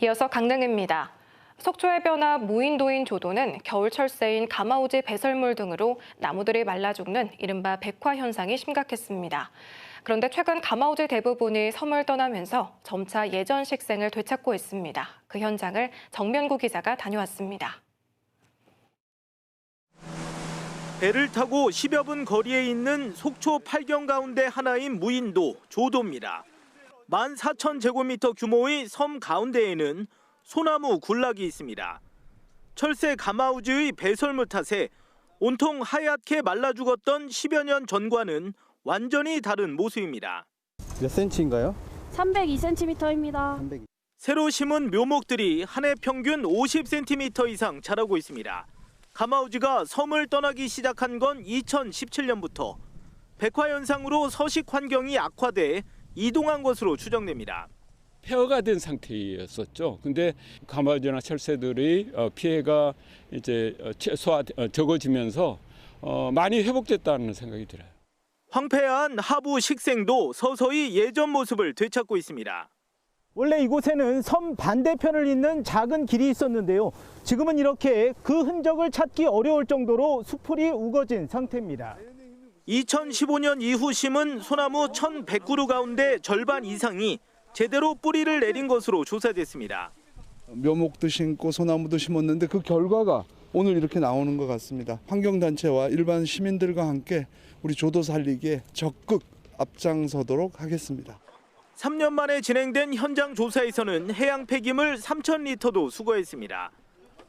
이어서 강릉입니다. 속초의 변화 무인도인 조도는 겨울 철새인 가마우지 배설물 등으로 나무들이 말라 죽는 이른바 백화 현상이 심각했습니다. 그런데 최근 가마우지 대부분이 섬을 떠나면서 점차 예전 식생을 되찾고 있습니다. 그 현장을 정면구 기자가 다녀왔습니다. 배를 타고 10여 분 거리에 있는 속초 8경 가운데 하나인 무인도 조도입니다. 14,000제곱미터 규모의 섬 가운데에는 소나무 군락이 있습니다. 철새 가마우지의 배설물 탓에 온통 하얗게 말라 죽었던 10여 년 전과는 완전히 다른 모습입니다. 몇 센치인가요? 302cm입니다. 새로 심은 묘목들이 한 해 평균 50cm 이상 자라고 있습니다. 가마우지가 섬을 떠나기 시작한 건 2017년부터 백화 현상으로 서식 환경이 악화돼 이동한 것으로 추정됩니다. 폐허가 된 상태였었죠. 근데 가마우지나 철새들의 피해가 이제 적어지면서 많이 회복됐다는 생각이 들어요. 황폐한 하부 식생도 서서히 예전 모습을 되찾고 있습니다. 원래 이곳에는 섬 반대편을 잇는 작은 길이 있었는데요. 지금은 이렇게 그 흔적을 찾기 어려울 정도로 수풀이 우거진 상태입니다. 2015년 이후 심은 소나무 1,100그루 가운데 절반 이상이 제대로 뿌리를 내린 것으로 조사됐습니다. 묘목도 심고 소나무도 심었는데 그 결과가 오늘 이렇게 나오는 것 같습니다. 환경단체와 일반 시민들과 함께 우리 조도 살리기에 적극 앞장서도록 하겠습니다. 3년 만에 진행된 현장 조사에서는 해양 폐기물 3,000리터도 수거했습니다.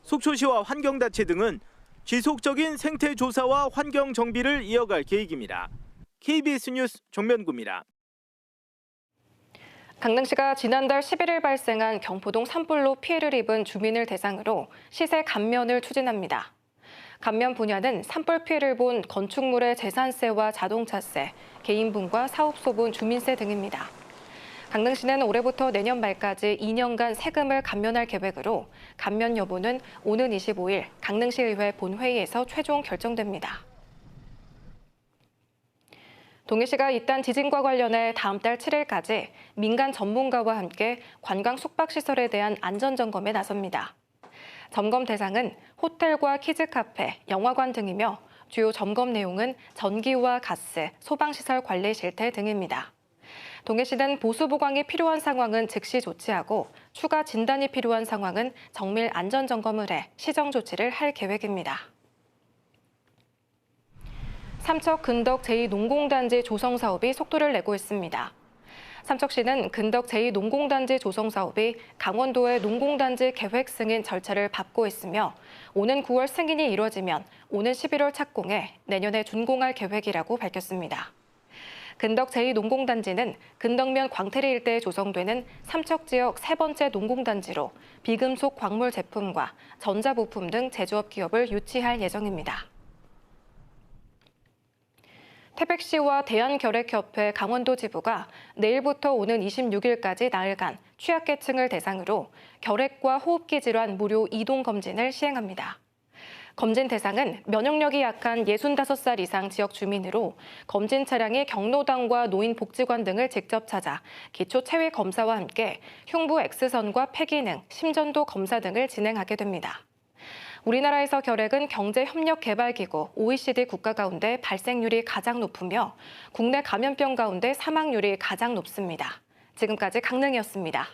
속초시와 환경단체 등은 지속적인 생태 조사와 환경 정비를 이어갈 계획입니다. KBS 뉴스 정면구입니다. 강릉시가 지난달 11일 발생한 경포동 산불로 피해를 입은 주민을 대상으로 시세 감면을 추진합니다. 감면 분야는 산불 피해를 본 건축물의 재산세와 자동차세, 개인분과 사업소분 주민세 등입니다. 강릉시는 올해부터 내년 말까지 2년간 세금을 감면할 계획으로 감면 여부는 오는 25일 강릉시의회 본회의에서 최종 결정됩니다. 동해시가 잇단 지진과 관련해 다음 달 7일까지 민간 전문가와 함께 관광 숙박시설에 대한 안전점검에 나섭니다. 점검 대상은 호텔과 키즈카페, 영화관 등이며 주요 점검 내용은 전기와 가스, 소방시설 관리 실태 등입니다. 동해시는 보수 보강이 필요한 상황은 즉시 조치하고 추가 진단이 필요한 상황은 정밀 안전 점검을 해 시정 조치를 할 계획입니다. 삼척 근덕 제2농공단지 조성 사업이 속도를 내고 있습니다. 삼척시는 근덕 제2농공단지 조성 사업이 강원도의 농공단지 계획 승인 절차를 밟고 있으며 오는 9월 승인이 이뤄지면 오는 11월 착공해 내년에 준공할 계획이라고 밝혔습니다. 근덕 제2농공단지는 근덕면 광태리 일대에 조성되는 삼척 지역 세 번째 농공단지로 비금속 광물 제품과 전자부품 등 제조업 기업을 유치할 예정입니다. 태백시와 대한결핵협회 강원도 지부가 내일부터 오는 26일까지 나흘간 취약계층을 대상으로 결핵과 호흡기 질환 무료 이동 검진을 시행합니다. 검진 대상은 면역력이 약한 65살 이상 지역 주민으로 검진 차량이 경로당과 노인복지관 등을 직접 찾아 기초 체위 검사와 함께 흉부 X선과 폐기능, 심전도 검사 등을 진행하게 됩니다. 우리나라에서 결핵은 경제협력개발기구 OECD 국가 가운데 발생률이 가장 높으며 국내 감염병 가운데 사망률이 가장 높습니다. 지금까지 강릉이었습니다.